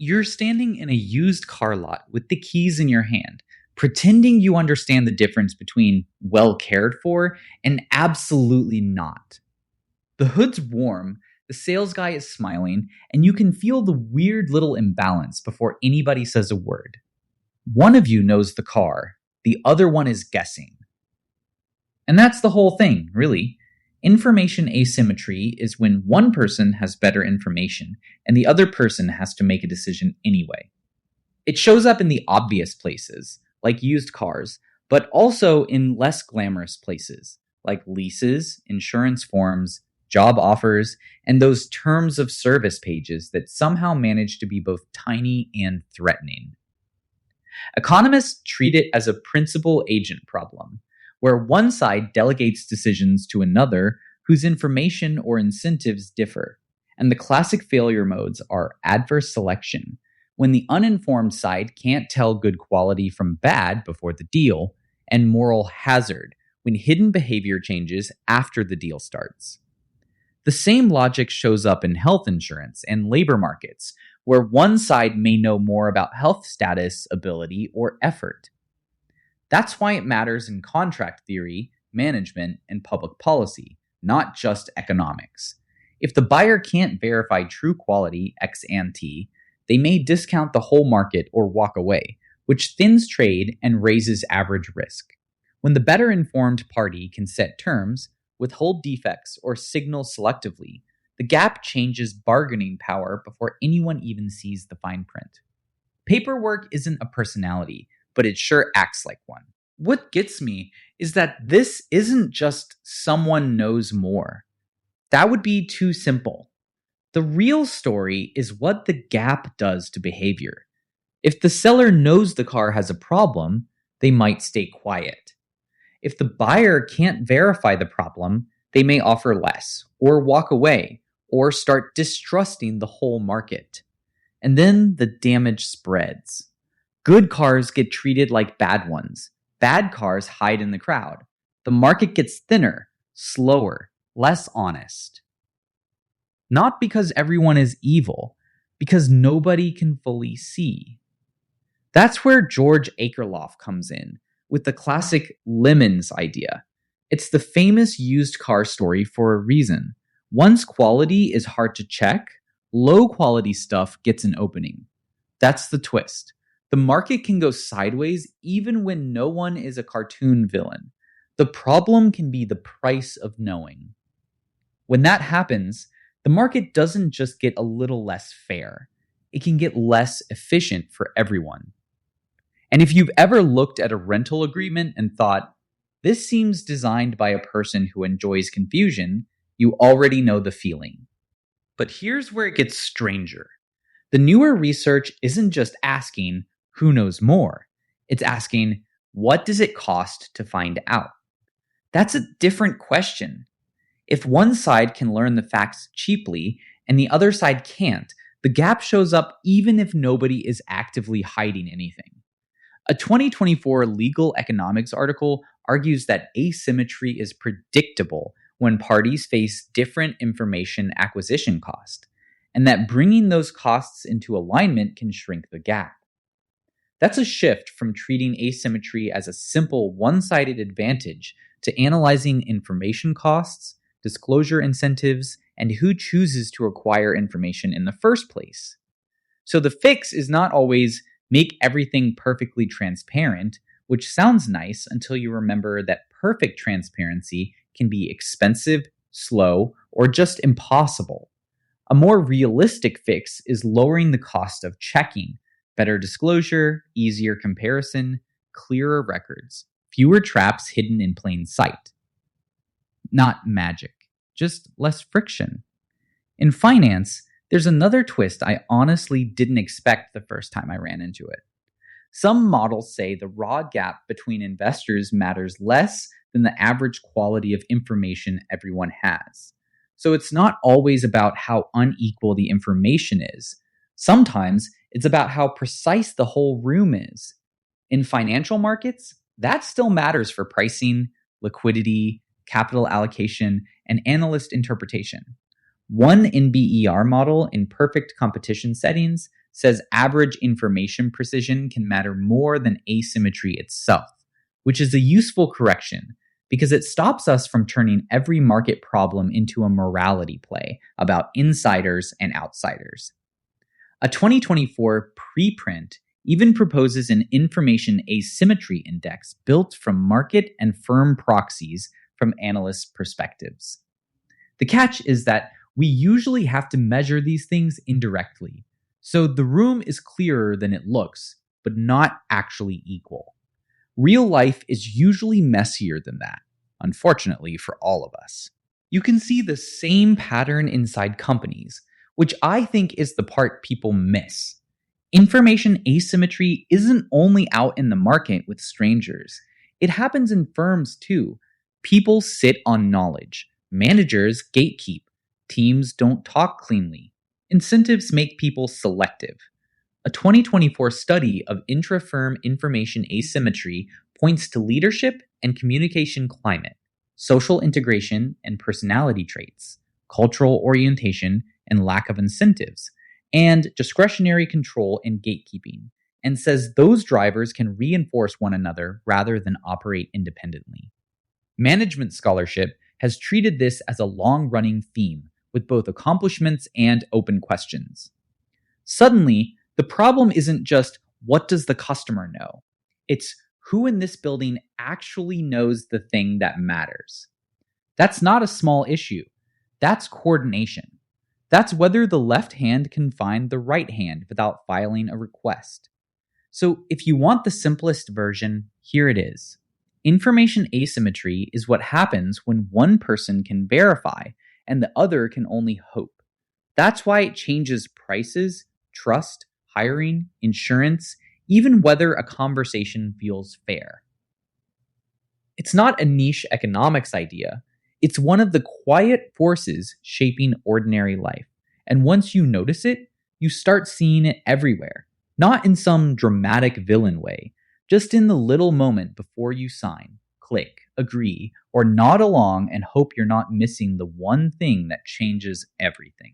You're standing in a used car lot with the keys in your hand, pretending you understand the difference between well cared for and absolutely not. The hood's warm, the sales guy is smiling, and you can feel the weird little imbalance before anybody says a word. One of you knows the car, the other one is guessing. And that's the whole thing, really. Information asymmetry is when one person has better information and the other person has to make a decision anyway. It shows up in the obvious places, like used cars, but also in less glamorous places, like leases, insurance forms, job offers, and those terms of service pages that somehow manage to be both tiny and threatening. Economists treat it as a principal-agent problem, where one side delegates decisions to another whose information or incentives differ. And the classic failure modes are adverse selection, when the uninformed side can't tell good quality from bad before the deal, and moral hazard, when hidden behavior changes after the deal starts. The same logic shows up in health insurance and labor markets, where one side may know more about health status, ability, or effort. That's why it matters in contract theory, management, and public policy, not just economics. If the buyer can't verify true quality ex ante, they may discount the whole market or walk away, which thins trade and raises average risk. When the better informed party can set terms, withhold defects, or signal selectively, the gap changes bargaining power before anyone even sees the fine print. Paperwork isn't a personality, but it sure acts like one. What gets me is that this isn't just someone knows more. That would be too simple. The real story is what the gap does to behavior. If the seller knows the car has a problem, they might stay quiet. If the buyer can't verify the problem, they may offer less, or walk away, or start distrusting the whole market. And then the damage spreads. Good cars get treated like bad ones. Bad cars hide in the crowd. The market gets thinner, slower, less honest. Not because everyone is evil, because nobody can fully see. That's where George Akerlof comes in, with the classic lemons idea. It's the famous used car story for a reason. Once quality is hard to check, low quality stuff gets an opening. That's the twist. The market can go sideways even when no one is a cartoon villain. The problem can be the price of knowing. When that happens, the market doesn't just get a little less fair. It can get less efficient for everyone. And if you've ever looked at a rental agreement and thought, this seems designed by a person who enjoys confusion, you already know the feeling. But here's where it gets stranger. The newer research isn't just asking, who knows more? It's asking, what does it cost to find out? That's a different question. If one side can learn the facts cheaply and the other side can't, the gap shows up even if nobody is actively hiding anything. A 2024 Legal Economics article argues that asymmetry is predictable when parties face different information acquisition cost, and that bringing those costs into alignment can shrink the gap. That's a shift from treating asymmetry as a simple one-sided advantage to analyzing information costs, disclosure incentives, and who chooses to acquire information in the first place. So the fix is not always make everything perfectly transparent, which sounds nice until you remember that perfect transparency can be expensive, slow, or just impossible. A more realistic fix is lowering the cost of checking, better disclosure, easier comparison, clearer records, fewer traps hidden in plain sight. Not magic, just less friction. In finance, there's another twist I honestly didn't expect the first time I ran into it. Some models say the raw gap between investors matters less than the average quality of information everyone has. So it's not always about how unequal the information is. Sometimes it's about how precise the whole room is. In financial markets, that still matters for pricing, liquidity, capital allocation, and analyst interpretation. One NBER model in perfect competition settings says average information precision can matter more than asymmetry itself, which is a useful correction because it stops us from turning every market problem into a morality play about insiders and outsiders. A 2024 preprint even proposes an information asymmetry index built from market and firm proxies from analysts' perspectives. The catch is that we usually have to measure these things indirectly, so the room is clearer than it looks, but not actually equal. Real life is usually messier than that, unfortunately for all of us. You can see the same pattern inside companies, which I think is the part people miss. Information asymmetry isn't only out in the market with strangers. It happens in firms too. People sit on knowledge. Managers gatekeep. Teams don't talk cleanly. Incentives make people selective. A 2024 study of intra-firm information asymmetry points to leadership and communication climate, social integration and personality traits, cultural orientation and lack of incentives, and discretionary control and gatekeeping, and says those drivers can reinforce one another rather than operate independently. Management scholarship has treated this as a long-running theme, with both accomplishments and open questions. Suddenly, the problem isn't just what does the customer know? It's who in this building actually knows the thing that matters. That's not a small issue. That's coordination. That's whether the left hand can find the right hand without filing a request. So if you want the simplest version, here it is. Information asymmetry is what happens when one person can verify and the other can only hope. That's why it changes prices, trust, hiring, insurance, even whether a conversation feels fair. It's not a niche economics idea. It's one of the quiet forces shaping ordinary life. And once you notice it, you start seeing it everywhere. Not in some dramatic villain way, just in the little moment before you sign, click, agree, or nod along and hope you're not missing the one thing that changes everything.